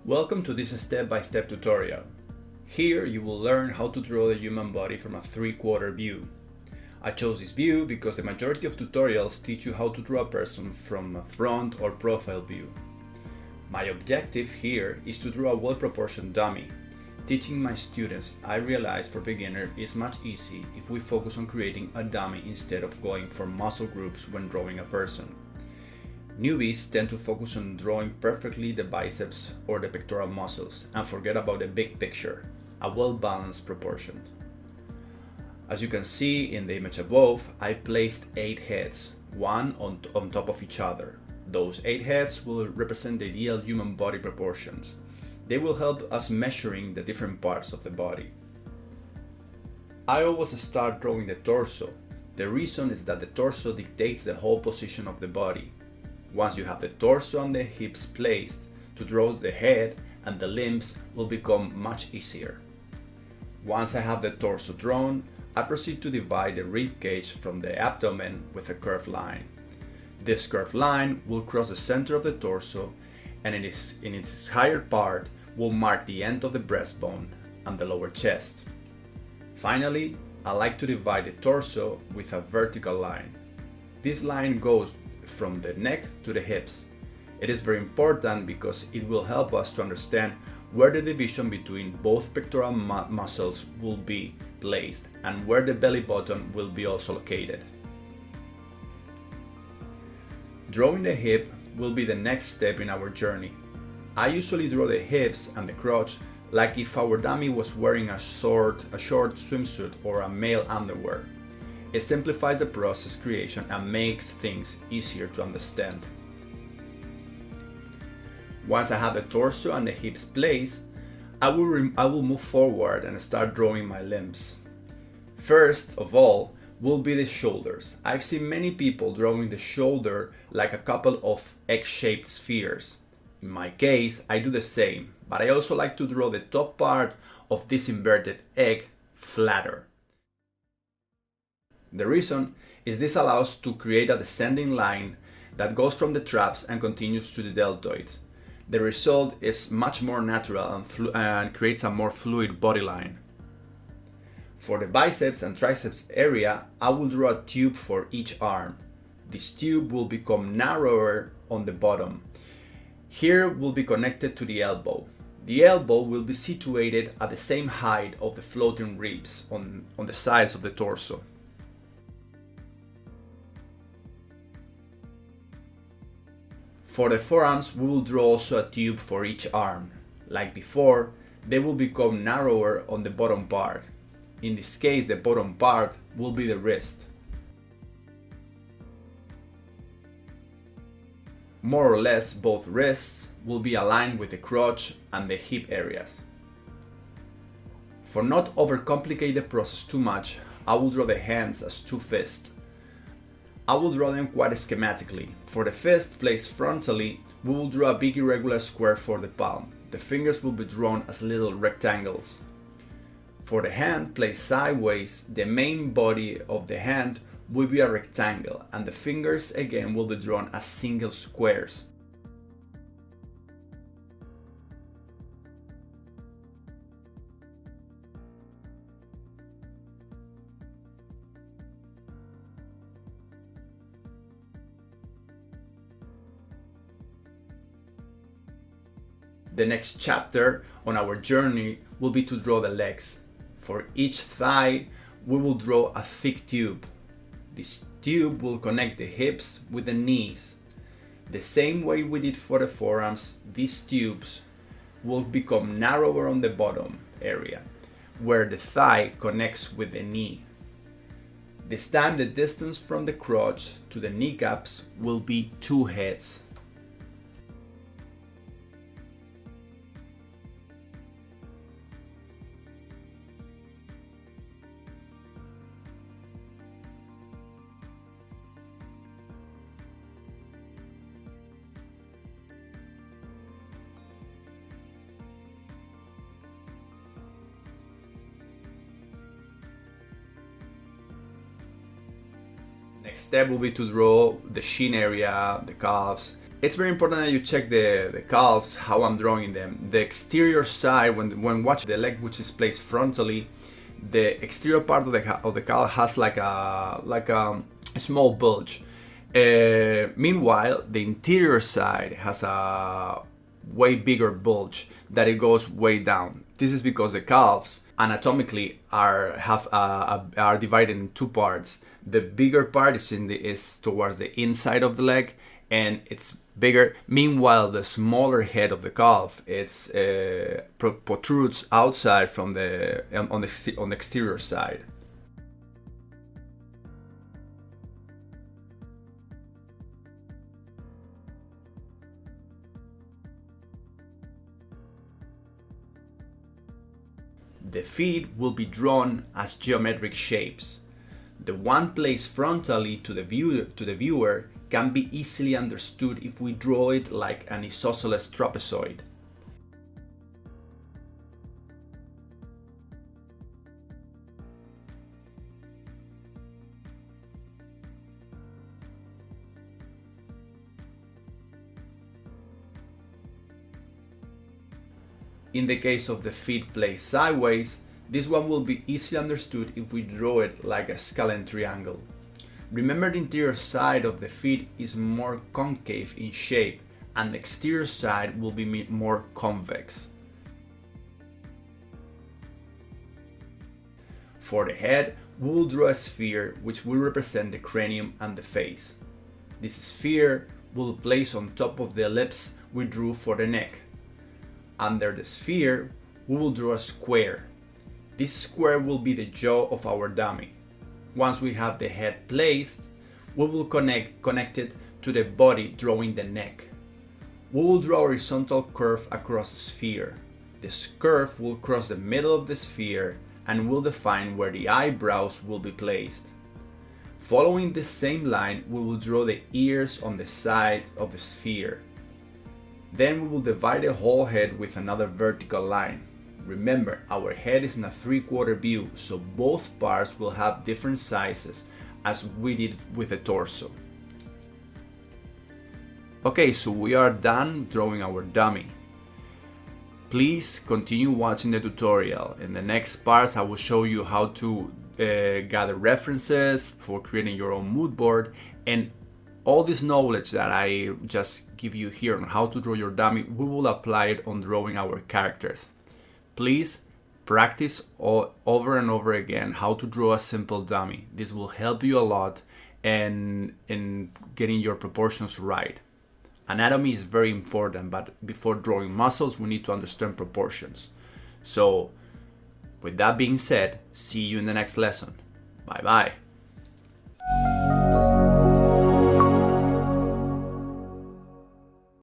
Welcome to this step-by-step tutorial. Here you will learn how to draw the human body from a three-quarter view. I chose this view because the majority of tutorials teach you how to draw a person from a front or profile view. My objective here is to draw a well-proportioned dummy. Teaching my students, I realize for beginners is much easier if we focus on creating a dummy instead of going for muscle groups when drawing a person. Newbies tend to focus on drawing perfectly the biceps or the pectoral muscles and forget about the big picture, a well-balanced proportion. As you can see in the image above, I placed 8 heads, one on top of each other. Those 8 heads will represent the ideal human body proportions. They will help us measuring the different parts of the body. I always start drawing the torso. The reason is that the torso dictates the whole position of the body. Once you have the torso and the hips placed, to draw the head and the limbs will become much easier. Once I have the torso drawn, I proceed to divide the rib cage from the abdomen with a curved line. This curved line will cross the center of the torso and in its higher part will mark the end of the breastbone and the lower chest. Finally, I like to divide the torso with a vertical line. This line goes from the neck to the hips. It is very important because it will help us to understand where the division between both pectoral muscles will be placed and where the belly button will be also located. Drawing the hip will be the next step in our journey. I usually draw the hips and the crotch like if our dummy was wearing a short swimsuit or a male underwear. It simplifies the process creation and makes things easier to understand. Once I have the torso and the hips placed, I will move forward and start drawing my limbs. First of all will be the shoulders. I've seen many people drawing the shoulder like a couple of egg-shaped spheres. In my case, I do the same, but I also like to draw the top part of this inverted egg flatter. The reason is this allows to create a descending line that goes from the traps and continues to the deltoids. The result is much more natural and creates a more fluid body line. For the biceps and triceps area, I will draw a tube for each arm. This tube will become narrower on the bottom. Here will be connected to the elbow. The elbow will be situated at the same height of the floating ribs on the sides of the torso. For the forearms, we will draw also a tube for each arm. Like before, they will become narrower on the bottom part. In this case, the bottom part will be the wrist. More or less, both wrists will be aligned with the crotch and the hip areas. For not overcomplicate the process too much, I will draw the hands as 2 fists. I will draw them quite schematically. For the fist placed frontally, we will draw a big irregular square for the palm. The fingers will be drawn as little rectangles. For the hand placed sideways, the main body of the hand will be a rectangle and the fingers again will be drawn as single squares. The next chapter on our journey will be to draw the legs. For each thigh, we will draw a thick tube. This tube will connect the hips with the knees. The same way we did for the forearms, these tubes will become narrower on the bottom area, where the thigh connects with the knee. This time the distance from the crotch to the kneecaps will be 2 heads. Next step will be to draw the shin area, the calves, It's very important that you check the calves, how I'm drawing them. The exterior side, when watching the leg which is placed frontally, the exterior part of the calf has like a small bulge. Meanwhile, the interior side has a way bigger bulge that it goes way down. This is because the calves anatomically are divided in two parts. The bigger part is towards the inside of the leg, and it's bigger. Meanwhile, the smaller head of the calf protrudes outside from on the exterior side. The feet will be drawn as geometric shapes. The one placed frontally to the viewer can be easily understood if we draw it like an isosceles trapezoid. In the case of the feet placed sideways, this one will be easily understood if we draw it like a scalene triangle. Remember, the interior side of the feet is more concave in shape, and the exterior side will be more convex. For the head, we will draw a sphere which will represent the cranium and the face. This sphere will be placed on top of the ellipse we drew for the neck. Under the sphere, we will draw a square. This square will be the jaw of our dummy. Once we have the head placed, we will connect it to the body, drawing the neck. We will draw a horizontal curve across the sphere. This curve will cross the middle of the sphere and will define where the eyebrows will be placed. Following this same line, we will draw the ears on the side of the sphere. Then we will divide the whole head with another vertical line. Remember, our head is in a 3/4 view, so both parts will have different sizes, as we did with the torso. Okay, so we are done drawing our dummy. Please continue watching the tutorial. In the next parts, I will show you how to gather references for creating your own mood board, and all this knowledge that I just give you here on how to draw your dummy, we will apply it on drawing our characters. Please practice over and over again how to draw a simple dummy. This will help you a lot in getting your proportions right. Anatomy is very important, but before drawing muscles, we need to understand proportions. So, with that being said, see you in the next lesson. Bye bye.